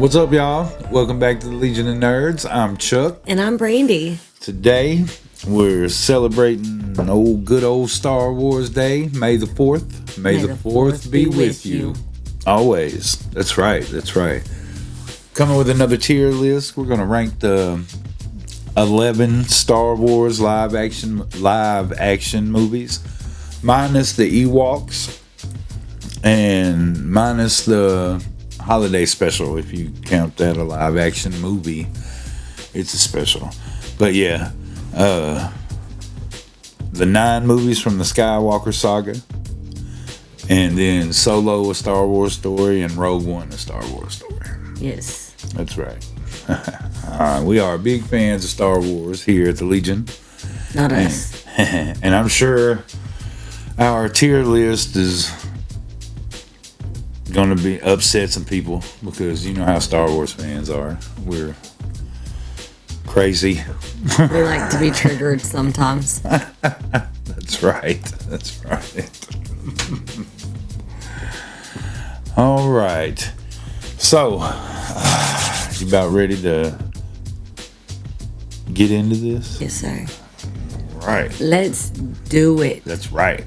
What's up, y'all? Welcome back to the Legion of Nerds. I'm Chuck. And I'm Brandy. Today, we're celebrating an good old Star Wars Day, May the 4th. May the 4th be with you. Always. That's right. Coming with another tier list. We're going to rank the 11 Star Wars live action movies, minus the Ewoks and minus the holiday special. If you count that a live action movie, it's a special. But yeah, the 9 movies from the Skywalker saga, and then Solo, a Star Wars story, and Rogue One, a Star Wars story. Yes, that's right. We are big fans of Star Wars here at the Legion. Not us. And I'm sure our tier list is going to be upset some people, because you know how Star Wars fans are. We're crazy. We like to be triggered sometimes. That's right. All right. So, you about ready to get into this? Yes, sir. Right. Let's do it. That's right.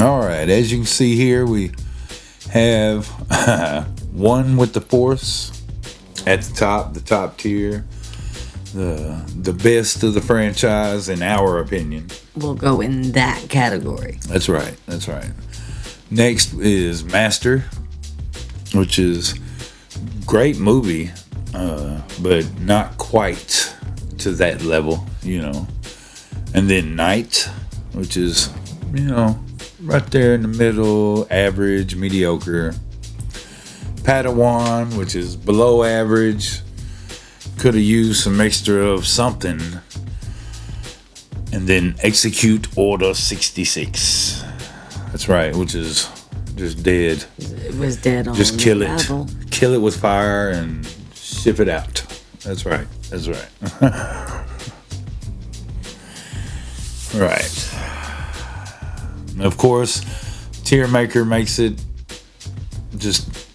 All right. As you can see here, we have One with the Force at the top tier. The best of the franchise, in our opinion. We'll go in that category. That's right. Next is Master, which is great movie, but not quite to that level, And then Knight, which is, right there in the middle, average, mediocre. Padawan, which is below average, could have used some extra of something. And then Execute Order 66. That's right, which is just dead. It was dead on. Just kill it. Battle. Kill it with fire and ship it out. That's right. Right. Of course, Tier Maker makes it just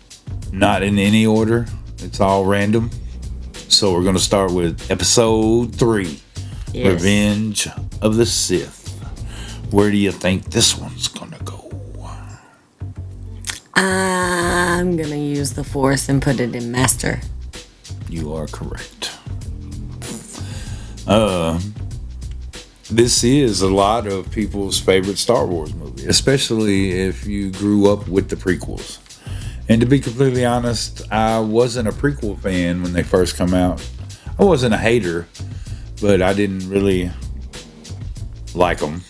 not in any order. It's all random. So we're going to start with Episode 3, yes. Revenge of the Sith. Where do you think this one's going to go? I'm going to use the Force and put it in Master. You are correct. This is a lot of people's favorite Star Wars movie, especially if you grew up with the prequels. And to be completely honest, I wasn't a prequel fan when they first come out. I wasn't a hater, but I didn't really like them.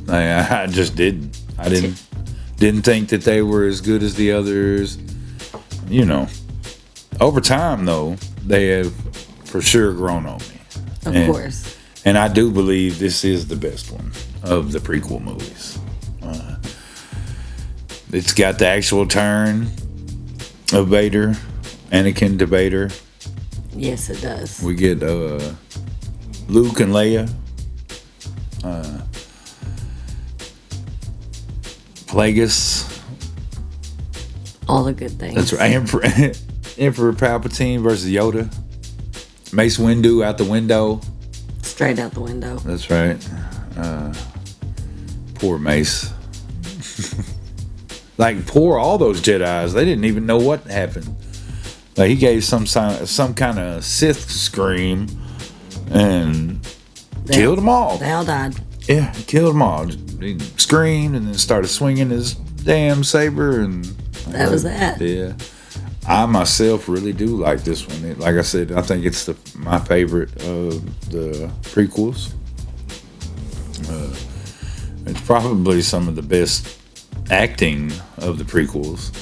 I just didn't. I didn't think that they were as good as the others. Over time, though, they have for sure grown on me. Of course. And I do believe this is the best one of the prequel movies. It's got the actual turn of Vader, Anakin to Vader. Yes, it does. We get Luke and Leia. Plagueis. All the good things. That's right. Emperor Palpatine versus Yoda. Mace Windu out the window. Straight out the window. That's right. Poor Mace. Poor all those Jedis. They didn't even know what happened. He gave some kind of Sith scream and killed them all. They all died. Yeah, he killed them all. He screamed and then started swinging his damn saber, and that was that. Yeah. I myself really do like this one. Like I said, I think it's my favorite of the prequels. It's probably some of the best acting of the prequels,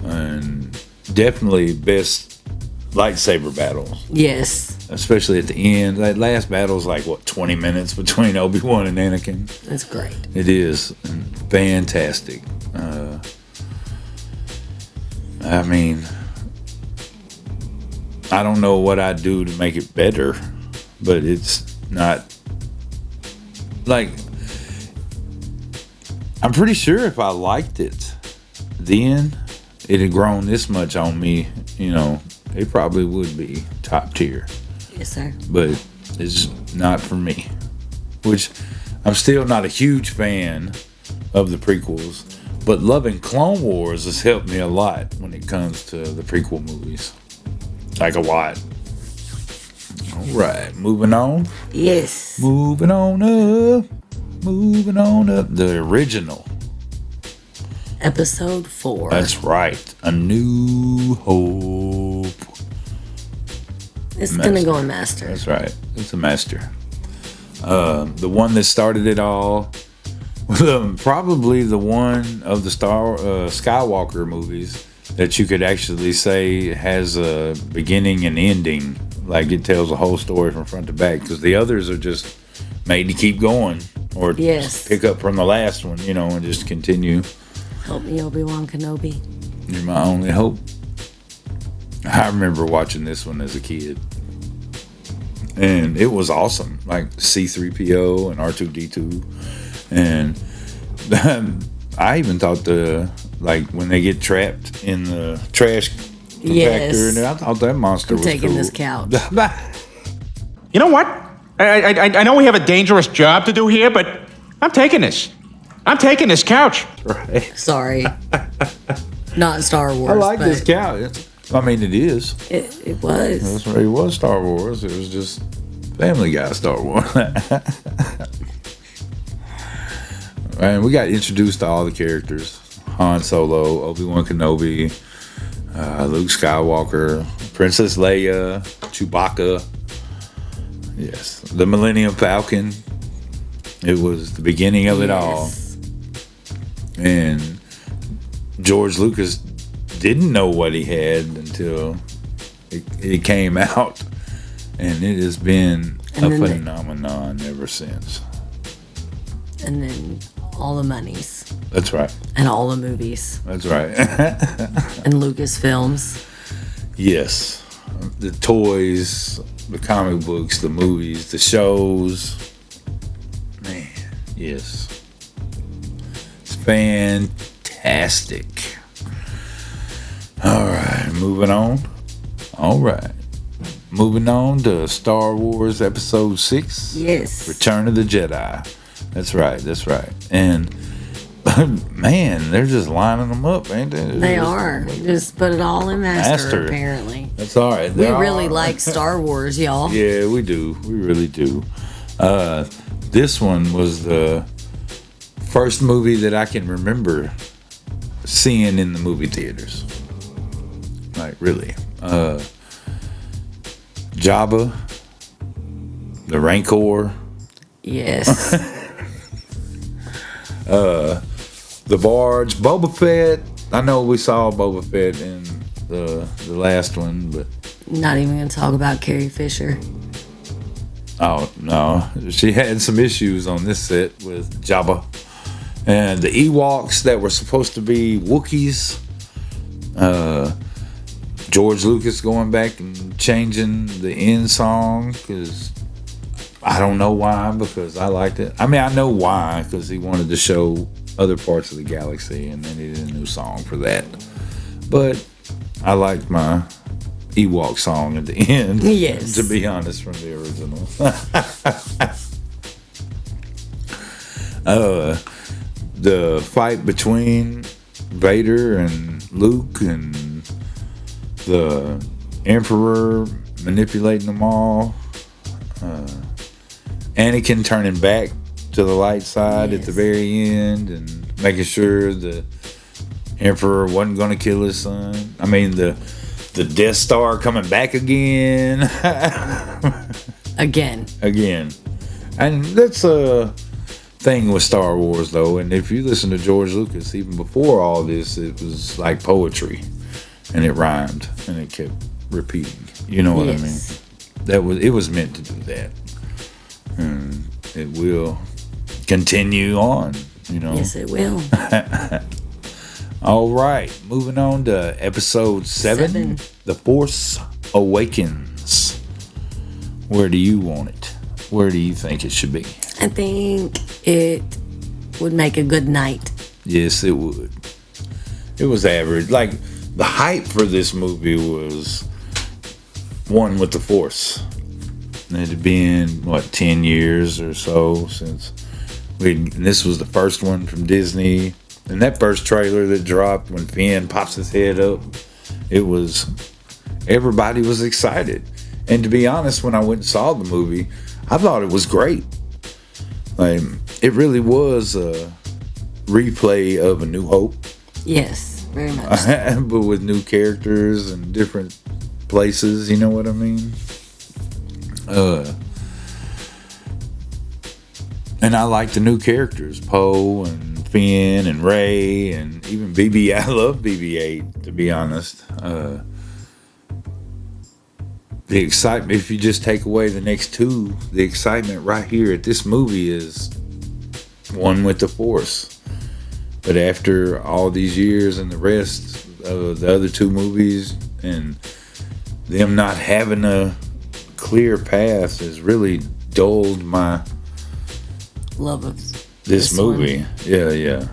and definitely best lightsaber battles. Yes. Especially at the end. That last battle's 20 minutes between Obi-Wan and Anakin. That's great. It is fantastic. I don't know what I'd do to make it better, but it's not I'm pretty sure if I liked it then, it had grown this much on me you know, it probably would be top tier. Yes, sir. But it's not for me. Which I'm still not a huge fan of the prequels. But loving Clone Wars has helped me a lot when it comes to the prequel movies. Like a lot. All right, moving on. Yes. Moving on up. Moving on up. The original. Episode 4. That's right. A New Hope. It's going to go in Master. That's right. It's a Master. The one that started it all. Probably the one of the Skywalker movies that you could actually say has a beginning and ending. Like it tells a whole story from front to back. Because the others are just made to keep going. Or pick up from the last one, you know, and just continue. Help me, Obi-Wan Kenobi. You're my only hope. I remember watching this one as a kid. And it was awesome. Like C-3PO and R2-D2. And I even thought when they get trapped in the trash compactor, and I thought that monster was taking cool. this couch. You know what? I know we have a dangerous job to do here, but I'm taking this. I'm taking this couch. Right. Sorry. Not Star Wars. I like this couch. I mean, it is. It was. That's right. It was Star Wars. It was just Family Guy Star Wars. And we got introduced to all the characters. Han Solo, Obi-Wan Kenobi, Luke Skywalker, Princess Leia, Chewbacca. Yes. The Millennium Falcon. It was the beginning of it all. And George Lucas didn't know what he had until it came out. And it has been a phenomenon ever since. And then all the monies. That's right. And all the movies. That's right. And Lucasfilms. Yes. The toys, the comic books, the movies, the shows. Man, yes. It's fantastic. All right, moving on. All right. Moving on to Star Wars Episode 6. Yes. Return of the Jedi. That's right. That's right. And, man, they're just lining them up, ain't they? They are. Just put it all in Master. Apparently. That's all right. We really like Star Wars, y'all. Yeah, we do. We really do. This one was the first movie that I can remember seeing in the movie theaters. Like, really. Jabba, the Rancor. Yes. The barge, Boba Fett. I know we saw Boba Fett in the last one, but not even gonna talk about Carrie Fisher. Oh no, she had some issues on this set with Jabba and the Ewoks that were supposed to be Wookiees. George Lucas going back and changing the end song because I don't know why, because I liked it. I mean, I know why, because he wanted to show other parts of the galaxy and they needed a new song for that. But I liked my Ewok song at the end. Yes. To be honest, from the original. The fight between Vader and Luke and the Emperor manipulating them all. Anakin turning back to the light side at the very end and making sure the Emperor wasn't going to kill his son. I mean, the Death Star coming back again. Again. And that's a thing with Star Wars, though. And if you listen to George Lucas, even before all this, it was like poetry. And it rhymed. And it kept repeating. You know what I mean? It was meant to do that. And it will continue on, you know. Yes, it will. All right, moving on to episode 7, The Force Awakens. Where do you want it? Where do you think it should be? I think it would make a good night. Yes, it would. It was average. Like, the hype for this movie was one with the Force. It had been 10 years or so since this was the first one from Disney, and that first trailer that dropped when Finn pops his head up, everybody was excited. And to be honest, when I went and saw the movie, I thought it was great. Like, it really was a replay of A New Hope. Yes, very much so. But with new characters and different places, you know what I mean? And I like the new characters, Poe and Finn and Rey and even BB. I love BB-8, to be honest. The excitement, if you just take away the next two, the excitement right here at this movie is one with the Force. But after all these years and the rest of the other two movies and them not having a clear path has really dulled my love of this movie. one. Yeah.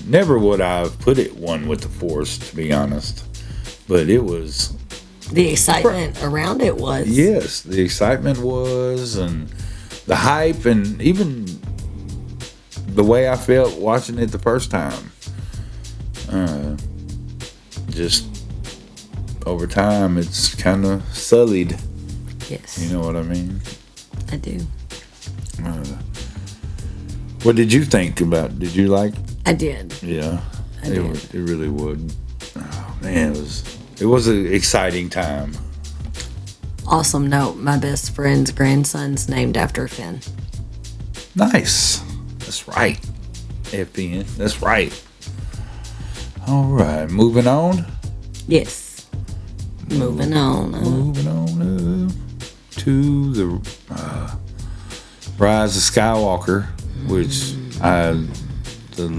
Never would I have put it one with the Force, to be honest. But it was... The excitement around it was. Yes, the excitement was, and the hype, and even the way I felt watching it the first time. Just over time, it's kind of sullied. Yes. You know what I mean? I do. What did you think about? Did you like? I did. Yeah, I did. It really would. Oh man, it was an exciting time. Awesome note. My best friend's grandson's named after Finn. Nice. That's right. FN. That's right. All right. Moving on. Yes. Moving on. Moving on to the Rise of Skywalker, which the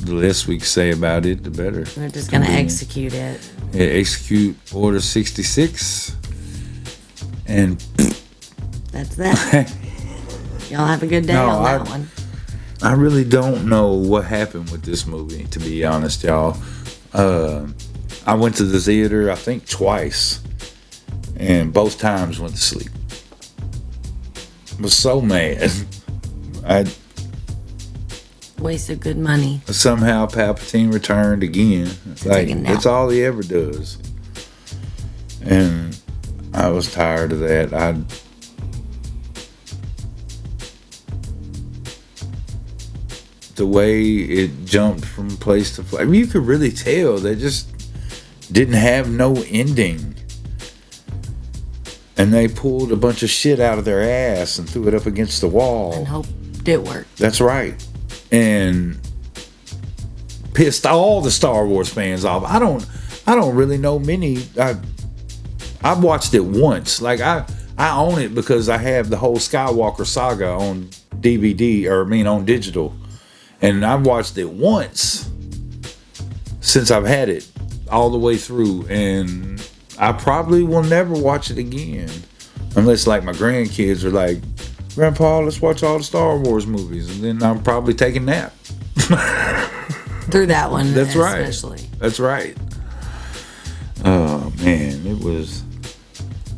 less we can say about it, the better. We're just going to execute it. Yeah, execute Order 66. And That's that. Y'all have a good day on that one. I really don't know what happened with this movie, to be honest, y'all. I went to the theater, I think, twice. And both times went to sleep. Was so mad. Wasted good money. Somehow Palpatine returned again. That's all he ever does. And I was tired of that. The way it jumped from place to place. I mean, you could really tell they just didn't have no ending. And they pulled a bunch of shit out of their ass and threw it up against the wall. And hoped it worked. That's right. And pissed all the Star Wars fans off. I don't really know many. I've watched it once. Like I own it because I have the whole Skywalker saga on DVD, on digital. And I've watched it once since I've had it all the way through, and I probably will never watch it again unless like my grandkids are like, Grandpa, let's watch all the Star Wars movies, and then I'm probably taking a nap. Through that one. That's right. Especially. That's right. Oh man, it was.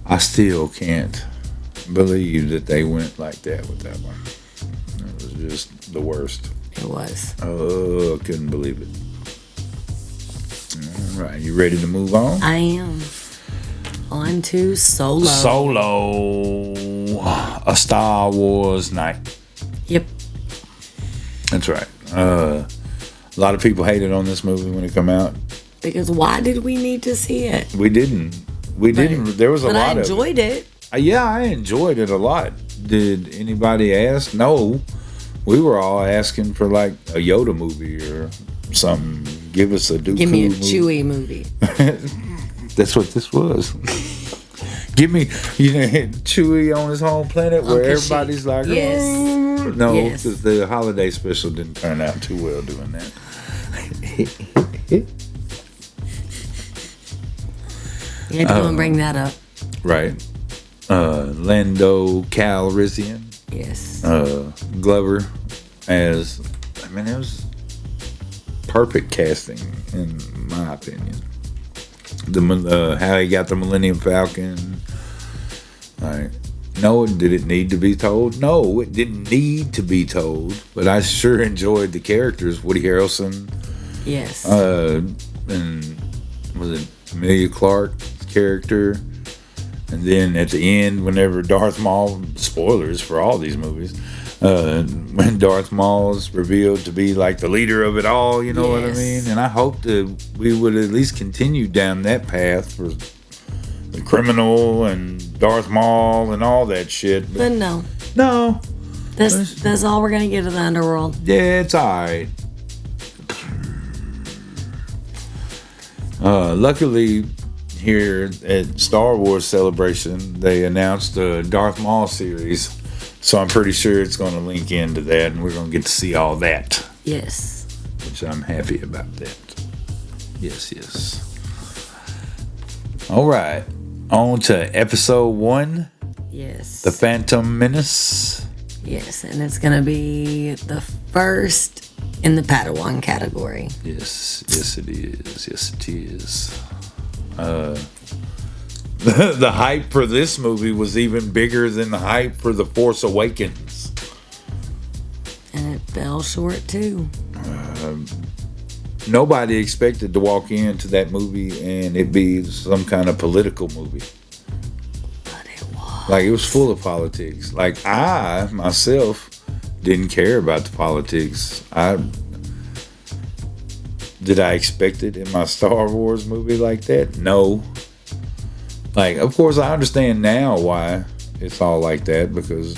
I still can't believe that they went like that with that one. It was just the worst. It was. Oh, I couldn't believe it. All right, you ready to move on? I am. On to Solo. Solo, a Star Wars night. Yep. That's right. A lot of people hated on this movie when it came out. Because why did we need to see it? We didn't. There was a lot of it. But I enjoyed it. Yeah, I enjoyed it a lot. Did anybody ask? No. We were all asking for like a Yoda movie or something. Give us a Dooku Give me a movie. Chewie movie. That's what this was. Give me, Chewie on his home planet where everybody's like, yes. "Oh." No, Yes. the holiday special didn't turn out too well doing that. You had to go and bring that up. Right. Lando Calrissian. Yes. Glover as, it was perfect casting, in my opinion. How he got the Millennium Falcon. Like, no, did it need to be told? No, it didn't need to be told. But I sure enjoyed the characters. Woody Harrelson. Yes. And was it Emilia Clarke's character? And then at the end, whenever Darth Maul, spoilers for all these movies, when Darth Maul is revealed to be like the leader of it all, you know what I mean? And I hope that we would at least continue down that path for the criminal and Darth Maul and all that shit. But no. That's all we're going to get of the underworld. Yeah, it's alright. Luckily, here at Star Wars Celebration, they announced the Darth Maul series. So I'm pretty sure it's going to link into that, and we're going to get to see all that. Yes. Which I'm happy about that. Yes. All right. On to episode 1. Yes. The Phantom Menace. Yes, and it's going to be the first in the Padawan category. Yes, it is. The hype for this movie was even bigger than the hype for The Force Awakens. And it fell short too. Nobody expected to walk into that movie and it be some kind of political movie. But it was. Like, it was full of politics. Like, I, myself, didn't care about the politics. Did I expect it in my Star Wars movie like that? No. Like, of course, I understand now why it's all like that, because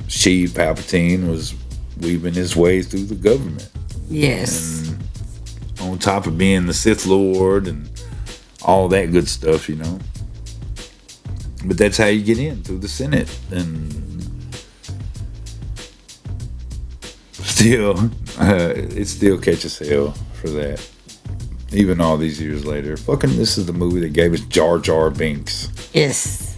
Sheev Palpatine was weaving his way through the government. Yes. And on top of being the Sith Lord and all that good stuff, you know. But that's how you get in, through the Senate. And still, it still catches hell for that. Even all these years later. Fucking, this is the movie that gave us Jar Jar Binks. Yes.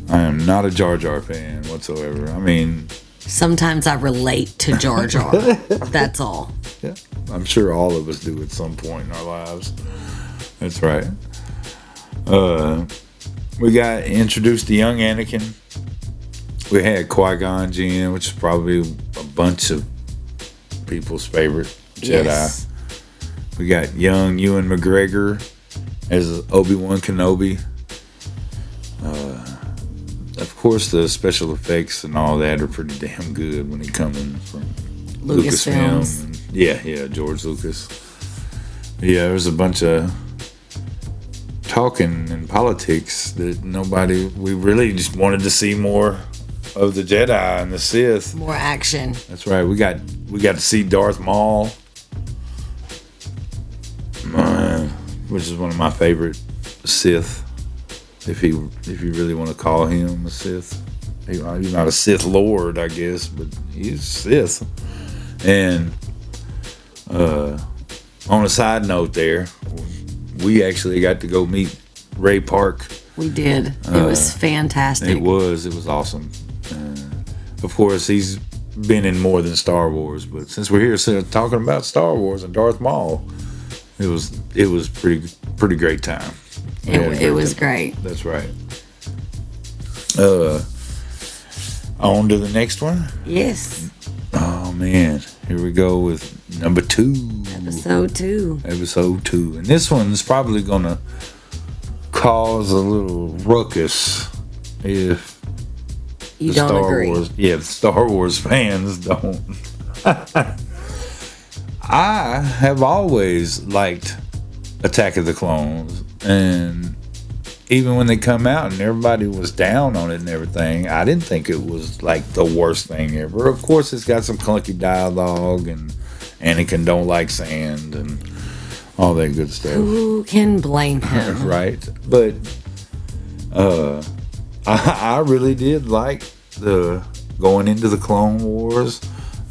I am not a Jar Jar fan whatsoever. I mean... Sometimes I relate to Jar Jar. That's all. Yeah. I'm sure all of us do at some point in our lives. That's right. We got introduced to young Anakin. We had Qui-Gon Jinn, which is probably a bunch of people's favorite Jedi. Yes. We got young Ewan McGregor as Obi-Wan Kenobi. Of course, the special effects and all that are pretty damn good when it coming from Lucasfilms. And, yeah, George Lucas. Yeah, there's a bunch of talking and politics that we really just wanted to see more of the Jedi and the Sith. More action. That's right. We got to see Darth Maul, which is one of my favorite Sith. If you really want to call him a Sith, he's not a Sith Lord, I guess, but he's Sith. And on a side note, there, we actually got to go meet Ray Park. We did. It was fantastic. It was awesome. Of course, he's been in more than Star Wars, but since we're here talking about Star Wars and Darth Maul, it was pretty great time. It was great. That's right. On to the next one. Yes. Oh man, here we go with number 2. Episode 2. And this one's probably gonna cause a little ruckus if you don't Star agree. Wars, if Star Wars fans don't. I have always liked Attack of the Clones, and even when they come out and everybody was down on it and everything, I didn't think it was like the worst thing ever. Of course, it's got some clunky dialogue, and Anakin don't like sand and all that good stuff. Who can blame him? Right, but I really did like the going into the Clone Wars.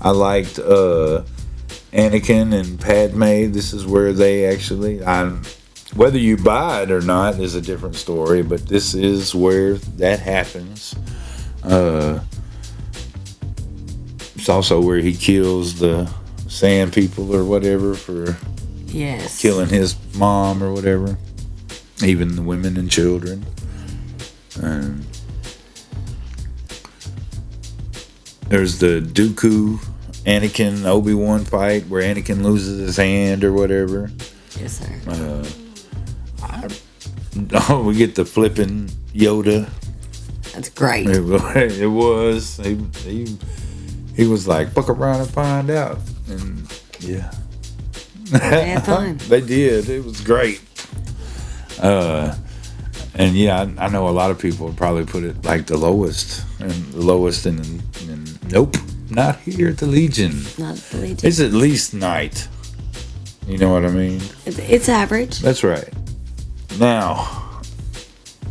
I liked Anakin and Padme. This is where they actually, whether you buy it or not is a different story, but this is where that happens. It's also where he kills the Sand People or whatever for Yes. killing his mom or whatever. Even the women and children. And there's the Dooku Anakin Obi-Wan fight where Anakin loses his hand or whatever. Yes, sir. We get the flipping Yoda. That's great. It was. He was like, fuck around and find out. And yeah. They had fun. They did. It was great. And yeah, I know a lot of people would probably put it like the lowest. And nope, not here at the Legion. Not the Legion. It's at least night. You know what I mean? It's average. That's right. Now,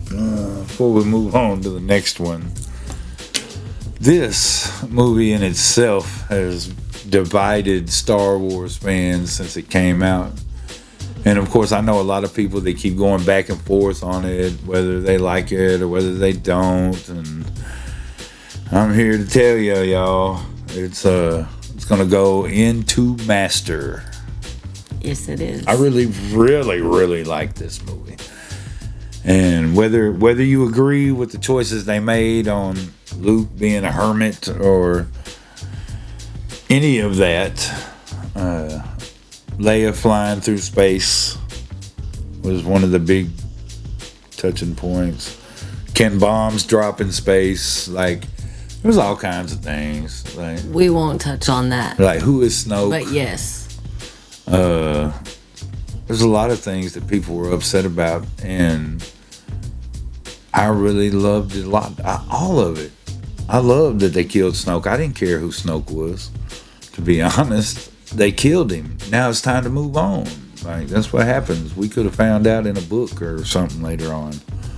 before we move on to the next one, this movie in itself has divided Star Wars fans since it came out. And of course, I know a lot of people that keep going back and forth on it, whether they like it or whether they don't. And I'm here to tell you, y'all, it's gonna go into Master. Yes, it is. I really, really, really like this movie. And whether you agree with the choices they made on Luke being a hermit or any of that, Leia flying through space was one of the big touching points. Can bombs drop in space? Like, there was all kinds of things. Like, we won't touch on that. like who is Snoke? But yes. There's a lot of things that people were upset about, and I really loved it a lot. All of it. I loved that they killed Snoke. I didn't care who Snoke was, to be honest. They killed him. Now it's time to move on. Like, that's what happens. We could have found out in a book or something later on.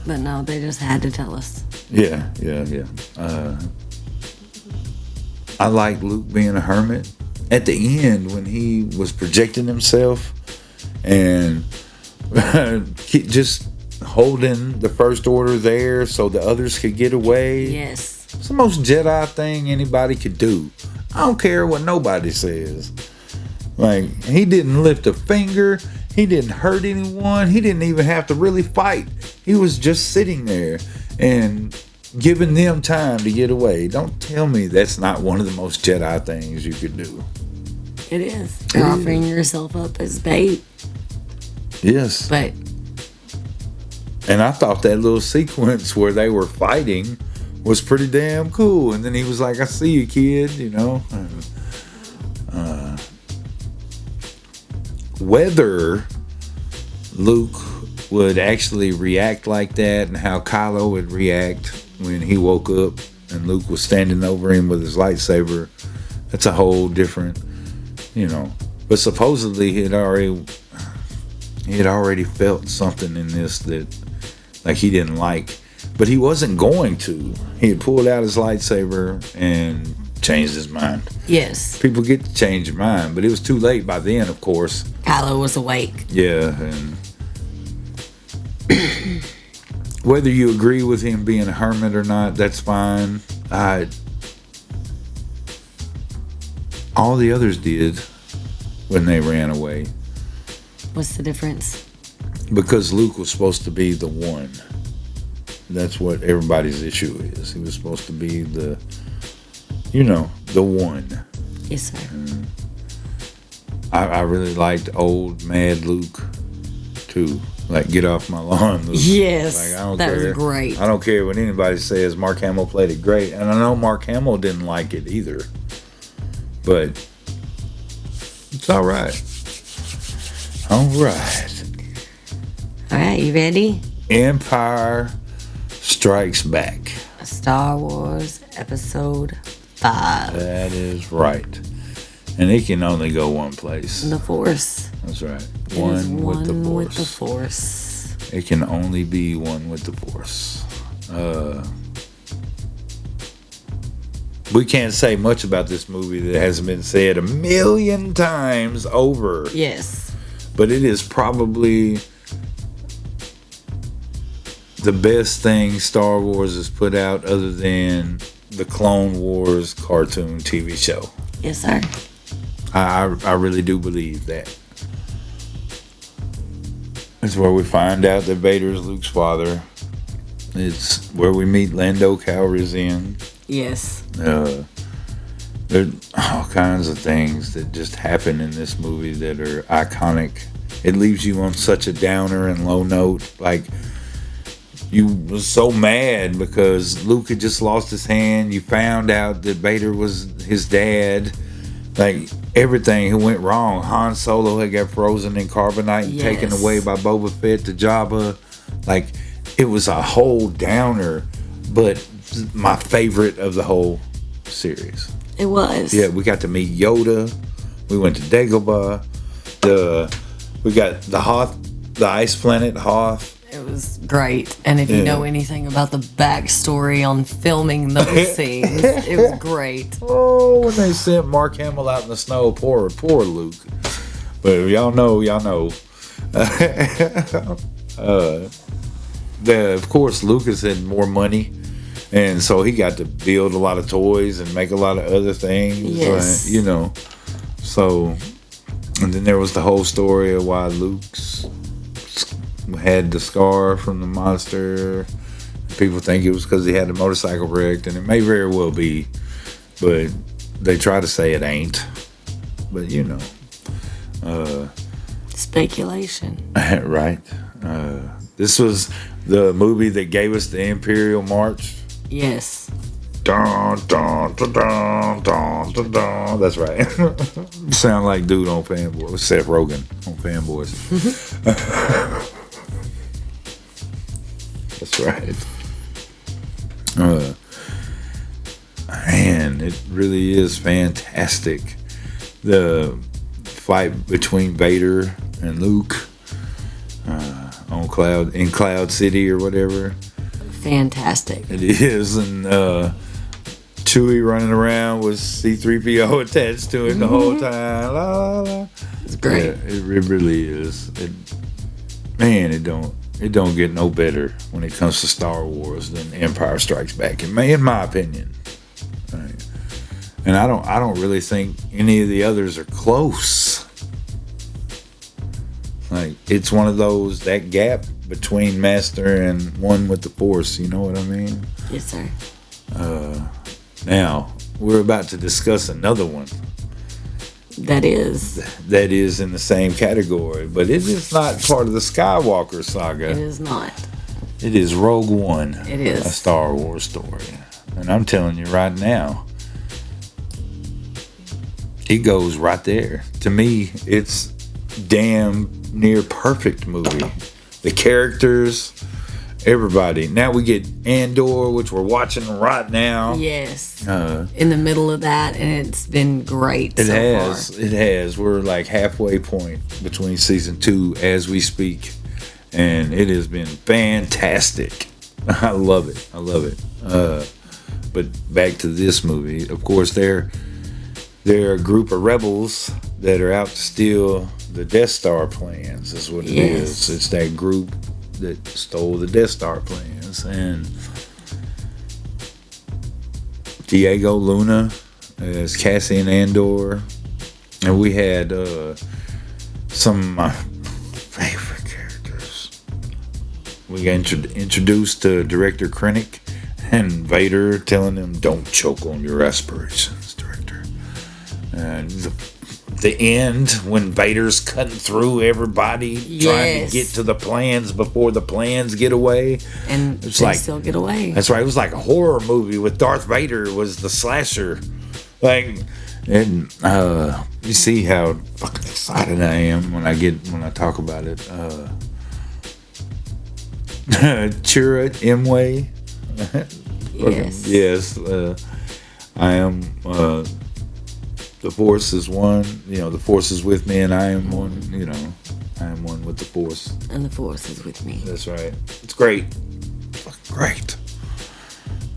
But no, they just had to tell us. Yeah. I like Luke being a hermit. At the end, when he was projecting himself and just holding the First Order there so the others could get away. Yes. It's the most Jedi thing anybody could do. I don't care what nobody says. Like, he didn't lift a finger. He didn't hurt anyone. He didn't even have to really fight. He was just sitting there and giving them time to get away. Don't tell me that's not one of the most Jedi things you could do. It is. You're offering yourself up as bait. Yes. But And I thought that little sequence where they were fighting was pretty damn cool. And then he was like, I see you, kid, you know. Whether Luke would actually react like that and how Kylo would react when he woke up and Luke was standing over him with his lightsaber, that's a whole different, you know. But supposedly he had already felt something in this that, like, he didn't like. But he wasn't going to. He had pulled out his lightsaber and changed his mind. yes, People get to change their mind, but it was too late by then, of course. Kylo was awake. Yeah, and whether you agree with him being a hermit or not, that's fine. All the others did when they ran away. What's the difference? Because Luke was supposed to be the one. That's what everybody's issue is. He was supposed to be the one. Yes, sir. I really liked old Mad Luke too. Like, get off my lawn, Luke. Yes, Like, I don't that care. was great. I don't care what anybody says. Mark Hamill played it great, and I know Mark Hamill didn't like it either. But it's all right. All right. All right, you ready? Empire Strikes Back. Star Wars Episode 5. That is right. And it can only go one place. The Force. That's right. It is One with the one Force. with the Force. It can only be one with the Force. We can't say much about this movie that hasn't been said 1,000,000 times over. Yes. But it is probably the best thing Star Wars has put out other than the Clone Wars cartoon TV show. Yes, sir. I really do believe that. It's where we find out that Vader is Luke's father. It's where we meet Lando Calrissian. Yes. There are all kinds of things that just happen in this movie that are iconic. It leaves you on such a downer and low note. Like, you was so mad because Luke had just lost his hand. You found out that Vader was his dad. Like, everything went wrong. Han Solo had got frozen in carbonite and taken away by Boba Fett to Jabba. Like, it was a whole downer, but my favorite of the whole series. It was. Yeah, we got to meet Yoda. We went to Dagobah. We got the Hoth, the ice planet Hoth. It was great. And if you know anything about the backstory on filming those scenes, it was great. Oh, when they sent Mark Hamill out in the snow, poor Luke. But if y'all know. Of course, Lucas had more money, and so he got to build a lot of toys and make a lot of other things. Yes. So, and then there was the whole story of why Luke's had the scar from the monster. People think it was because he had a motorcycle wrecked, and it may very well be, but they try to say it ain't. But speculation. Right. This was the movie that gave us the Imperial March. Yes. Dun, dun, dun, dun, dun, dun, dun. That's right. Sound like dude on Fanboys. Seth Rogen on Fanboys. That's right. Man, it really is fantastic. The fight between Vader and Luke on Cloud City or whatever. Fantastic. It is, and Chewie running around with C-3PO attached to it the whole time. La, la, la. It's great. Yeah, it really is. It don't get no better when it comes to Star Wars than Empire Strikes Back, in my opinion. Right. And I don't really think any of the others are close. Like, it's one of those, that gap between Master and one with the Force, you know what I mean? Yes, sir. Now, we're about to discuss another one. That is in the same category, but it is not part of the Skywalker saga. It is not. It is Rogue One. It is. A Star Wars story. And I'm telling you right now, it goes right there. To me, it's damn near perfect movie. The characters, everybody. Now we get Andor, which we're watching right now. Yes. In the middle of that, and it's been great. It has. We're like halfway point between season 2 as we speak, and it has been fantastic. I love it. But back to this movie. Of course, they're a group of rebels that are out to steal the Death Star plans. Is what it is. It's that group that stole the Death Star plans, and Diego Luna as Cassian Andor, and we had some of my favorite characters. We got introduced to Director Krennic and Vader telling him, "Don't choke on your aspirations, Director." And the end when Vader's cutting through everybody trying to get to the plans before the plans get away, and it's they still get away. That's right. It was like a horror movie with Darth Vader was the slasher, like, and you see how fucking excited I am when I talk about it. Chirrut Imwe. Yes. I am. The Force is one. The Force is with me, and I am one. I am one with the Force. And the Force is with me. That's right. It's great. Fucking great.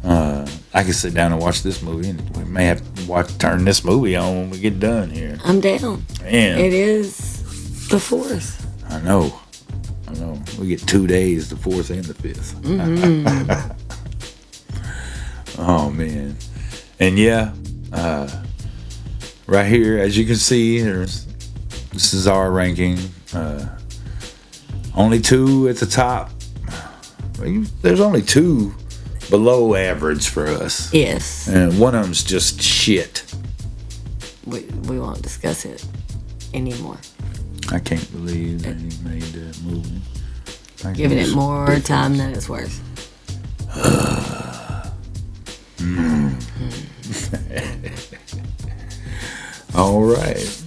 I can sit down and watch this movie, and we may have to turn this movie on when we get done here. I'm down. Man. It is the Fourth. I know. We get 2 days, the 4th and the 5th. Mm-hmm. Oh, man. And yeah, right here, as you can see, this is our ranking. Only 2 at the top. There's only 2 below average for us. Yes. And one of them's just shit. We won't discuss it anymore. I can't believe that he made that movie. Giving it more time than it's worth. All right.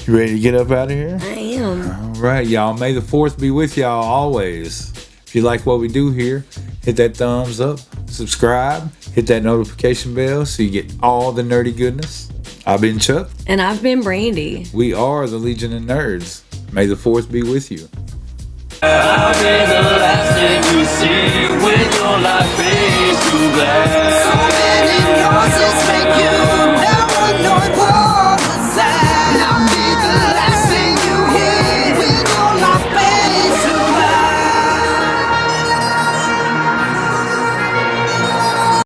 You ready to get up out of here? I am. All right, y'all. May the 4th be with y'all always. If you like what we do here, hit that thumbs up, subscribe, hit that notification bell so you get all the nerdy goodness. I've been Chuck. And I've been Brandy. We are the Legion of Nerds. May the 4th be with you. I'll be the last thing you see when your life fades to black.